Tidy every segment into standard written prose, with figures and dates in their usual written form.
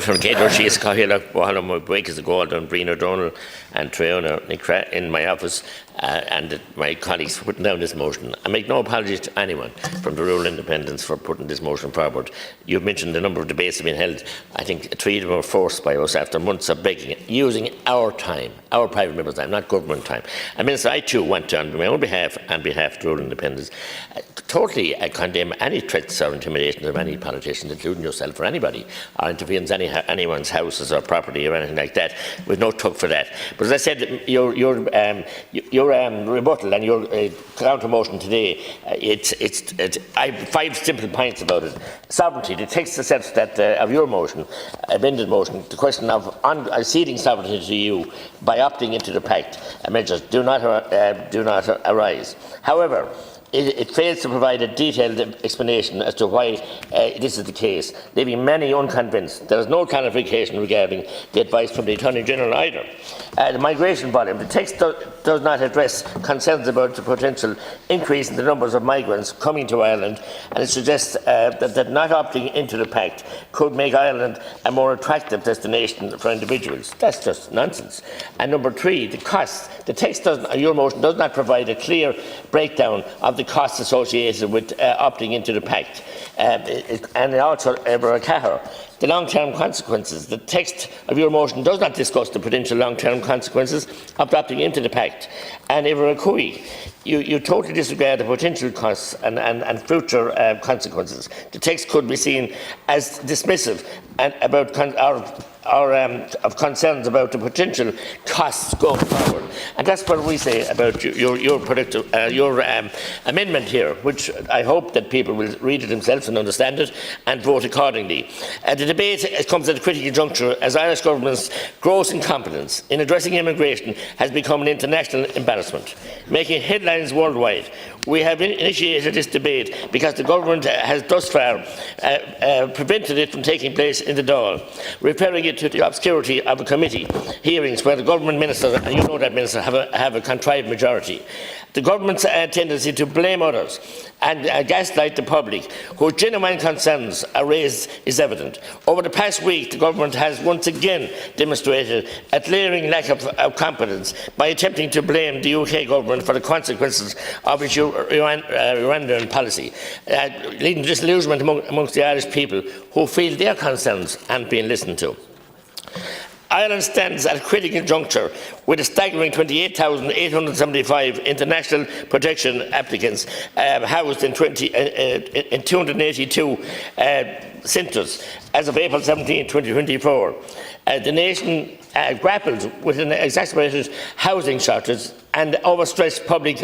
from Gator, she's Kahila, Wahala, Breakers, the Gold, and Brina Donald, and Treona in my office, and my colleagues for putting down this motion. I make no apology to anyone from the rural independents for putting this motion forward. You've mentioned the number of debates have been held. I think 3 of them were forced by us after months of begging it, using our time, our private members' time, not government time. And Minister, I too want to, on my own behalf and behalf of the rural independents, totally condemn any threats or intimidations of any politicians, including yourself or anybody, or interference in anyone's houses or property or anything like that. We've no talk for that. But as I said, your rebuttal and your counter motion today, I have 5 simple points about it. Sovereignty. It takes the steps that of your motion, amended motion, the question of ceding sovereignty to you by opting into the Pact measures do not arise. However, it fails to provide a detailed explanation as to why this is the case, leaving many unconvinced. There is no clarification regarding the advice from the Attorney General either. The migration volume. The text does not address concerns about the potential increase in the numbers of migrants coming to Ireland, and it suggests that not opting into the Pact could make Ireland a more attractive destination for individuals. That's just nonsense. And number 3, the costs. The text your motion does not provide a clear breakdown of the costs associated with opting into the Pact, and also the long-term consequences. The text of your motion does not discuss the potential long-term consequences of opting into the Pact. And you totally disregard the potential costs and future consequences. The text could be seen as dismissive and about of concerns about the potential costs going forward. And that's what we say about your amendment here, which I hope that people will read it themselves and understand it and vote accordingly. The debate comes at a critical juncture as Irish government's gross incompetence in addressing immigration has become an international embarrassment, making headlines worldwide. We have initiated this debate because the government has thus far prevented it from taking place in the Dáil, referring it to the obscurity of a committee hearings where the government minister, and you know that minister, have a contrived majority. The government's tendency to blame others and gaslight the public, whose genuine concerns are raised, is evident. Over the past week, the government has once again demonstrated a glaring lack of competence by attempting to blame the UK government for the consequences of its Rwandan policy, leading to disillusionment amongst the Irish people who feel their concerns aren't being listened to. Ireland stands at a critical juncture with a staggering 28,875 international protection applicants housed in 282 centres as of April 17, 2024. The nation grapples with an exacerbated housing shortage and overstretched public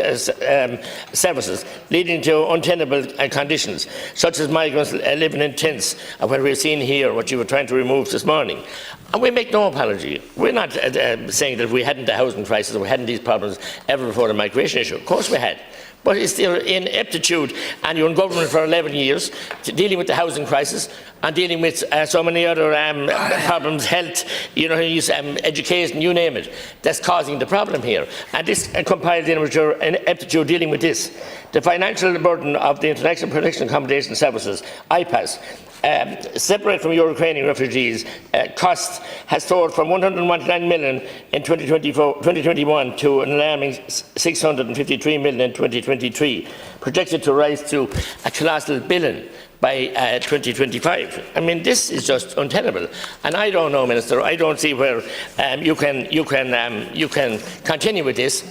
services, leading to untenable conditions, such as migrants living in tents, and what we've seen here, what you were trying to remove this morning. And we make no apology. We're not saying that we hadn't a housing crisis or we hadn't these problems ever before the migration issue. Of course we had. But it's their ineptitude, and you're in government for 11 years, dealing with the housing crisis and dealing with so many other problems, health, education, you name it, that's causing the problem here. And this compiles in with your ineptitude dealing with this. The financial burden of the International Protection Accommodation Services, IPAS, separate from Ukrainian refugees, cost has soared from 119 million in 2021 to an alarming 653 million in 2023, projected to rise to a colossal billion by 2025. I mean, this is just untenable. And I don't know, Minister, I don't see where you can continue with this,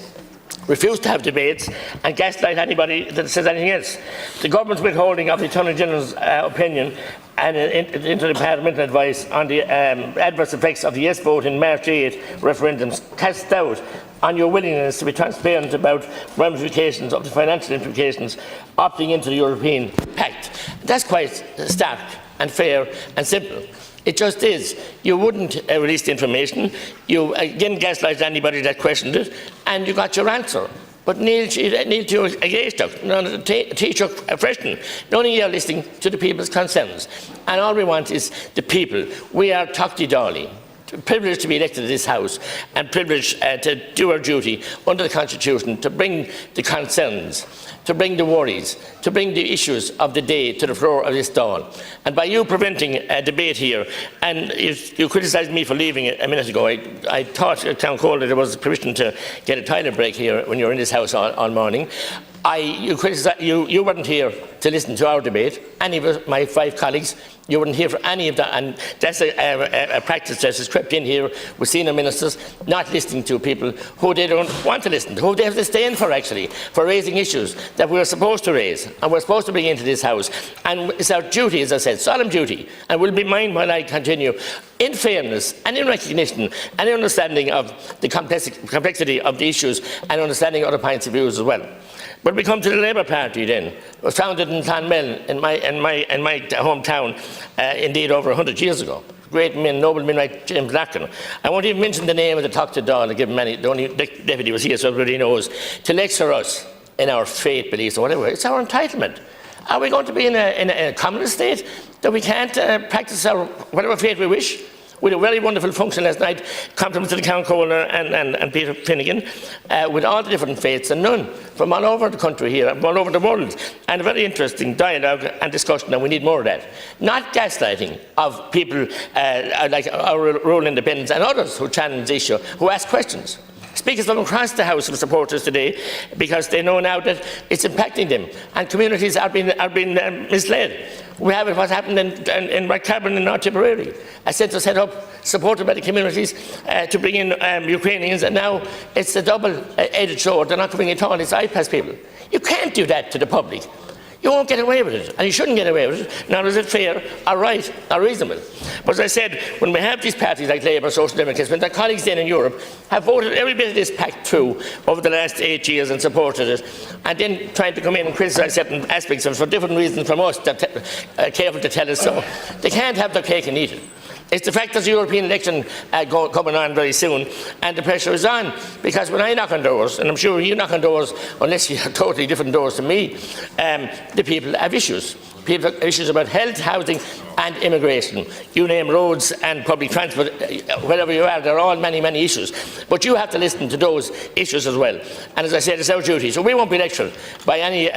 refuse to have debates and gaslight anybody that says anything else. The government's withholding of the Attorney General's opinion and interparliamentary advice on the adverse effects of the yes vote in March 8 referendums casts doubt on your willingness to be transparent about ramifications of the financial implications opting into the European Pact. That's quite stark and fair and simple. It just is. You wouldn't release the information. You again gaslight anybody that questioned it, and you got your answer. But Neil to a teacher freshen. None of you are listening to the people's concerns. And all we want is the people. We are Tachti Dali. privileged to be elected to this House and privileged to do our duty under the Constitution to bring the concerns, to bring the worries, to bring the issues of the day to the floor of this Dáil. And by you preventing a debate here, and you criticised me for leaving a minute ago, I thought at Town Hall that there was permission to get a toilet break here when you were in this House all morning. You weren't here to listen to our debate. Any of my 5 colleagues, you weren't here for any of that, and that's a practice that has crept in here with senior ministers, not listening to people who they don't want to listen to, who they have to stay in for, actually, for raising issues that we're supposed to raise and we're supposed to bring into this House. And it's our duty, as I said, solemn duty, and will be mine while I continue, in fairness and in recognition and in understanding of the complexity of the issues and understanding other points of view as well. But we come to the Labour Party then. It was founded in Clonmel, in my hometown, indeed over 100 years ago. Great men, noble men like James Larkin. I won't even mention the name of the Tábhachtach Dáil, give many, the only deputy was here, so everybody knows, to lecture us in our faith beliefs or whatever. It's our entitlement. Are we going to be in a communist state that we can't practice our whatever faith we wish? We had a very wonderful function last night, compliments to the Count Kohler and Peter Finnegan, with all the different faiths and none from all over the country here, from all over the world, and a very interesting dialogue and discussion, and we need more of that. Not gaslighting of people like our rural independents and others who challenge the issue, who ask questions. Speakers from across the House have supported us today because they know now that it's impacting them, and communities are being misled. We have what's happened in Rathcarbery in North Tipperary, a centre set up, supported by the communities to bring in Ukrainians, and now it's a double-edged sword. They're not coming at all, it's IPAS people. You can't do that to the public. You won't get away with it, and you shouldn't get away with it. Nor is it fair, or right, or reasonable. But as I said, when we have these parties like Labour, Social Democrats, when their colleagues then in Europe have voted every bit of this Pact through over the last 8 years and supported it, and then trying to come in and criticise certain aspects of it for different reasons from us, that careful to tell us so, they can't have their cake and eat it. It's the fact there's a European election coming on very soon, and the pressure is on. Because when I knock on doors, and I'm sure you knock on doors, unless you have totally different doors to me, the people have issues. People have issues about health, housing and immigration. You name roads and public transport, wherever you are, there are all many, many issues. But you have to listen to those issues as well. And as I said, it's our duty. So we won't be lectured by any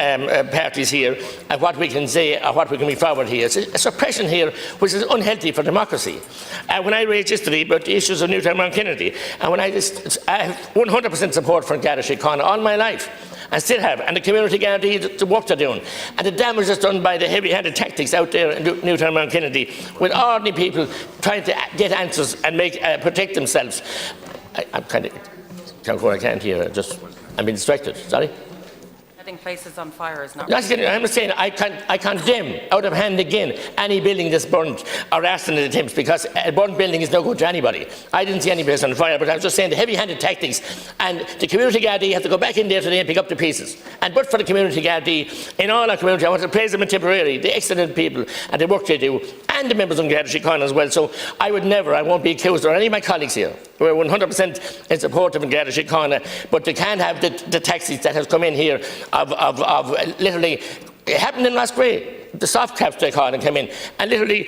parties here at what we can say or what we can be forward here. It's a suppression here which is unhealthy for democracy. When I raised yesterday about the issues of Newtown Mount Kennedy, and when I have 100% support for Garda Síochána all my life, and still have, and the community guarantee, the work they're doing, and the damage that's done by the heavy-handed tactics out there in Newtown Mount Kennedy, with ordinary people trying to get answers and protect themselves. I'm kind of, I can't hear, I'm being distracted, sorry. Setting places on fire is not. I'm saying I condemn out of hand again any building that's burnt or arson attempts, because a burnt building is no good to anybody. I didn't see any place on fire, but I was just saying the heavy-handed tactics, and the community guardee have to go back in there today and pick up the pieces. And but for the community guardee in all our community, I want to praise them in Tipperary, the excellent people and the work they do, and the members of Garda Síochána as well. So I won't be accused, or any of my colleagues here, who are 100% in support of Garda Síochána, but they can't have the tactics that has come in here of literally, it happened in Musgrave. The soft caps, they call it, came in and literally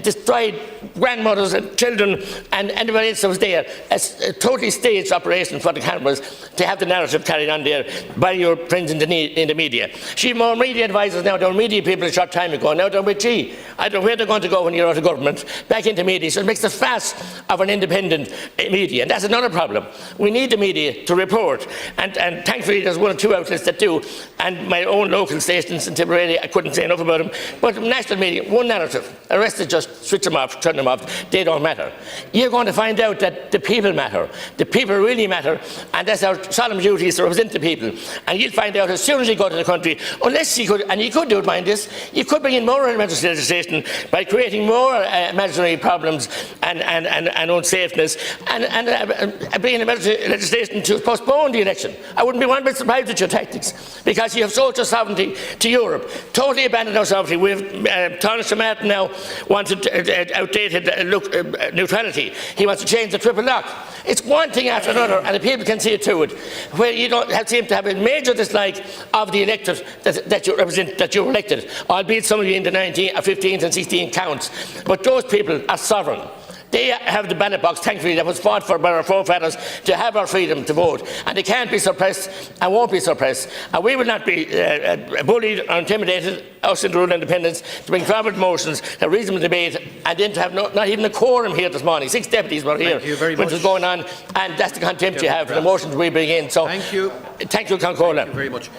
destroyed grandmothers and children and anybody else that was there. A totally staged operation for the cameras to have the narrative carried on there by your friends in the media. She more media advisors now, there were media people a short time ago, now they're with G. I don't know where they're going to go when you're out of government, back into media. So it makes a farce of an independent media, and that's another problem. We need the media to report, and thankfully there's 1 or 2 outlets that do, and my own local stations in Tipperary, I couldn't say enough about them, but national media, one narrative, the rest is just switch them off, turn them off, they don't matter. You're going to find out that the people matter, the people really matter, and that's our solemn duty is to represent the people. And you'll find out as soon as you go to the country, unless you could, and you could do it, mind this, you could bring in more emergency legislation by creating more imaginary problems and unsafeness, and bring in emergency legislation to postpone the election. I wouldn't be one bit surprised at your tactics, because you have sold your sovereignty to Europe, totally abandoned our sovereignty. We've Taoiseach Martin now wanted outdated neutrality. He wants to change the triple lock. It's one thing after another, and the people can see it to it, where you don't seem to have a major dislike of the electorate that you represent, that you're elected, albeit some of you in the 19, 15 and 16 counts. But those people are sovereign. They have the ballot box, thankfully, that was fought for by our forefathers to have our freedom to vote. And they can't be suppressed and won't be suppressed. And we will not be bullied or intimidated, us in the rural independents, to bring forward motions, to reasonable debate, and then to have not even a quorum here this morning. 6 deputies were here when it was going on, and that's the contempt you have for the motions we bring in. So, Thank you. Thank you, Concola. Thank you very much.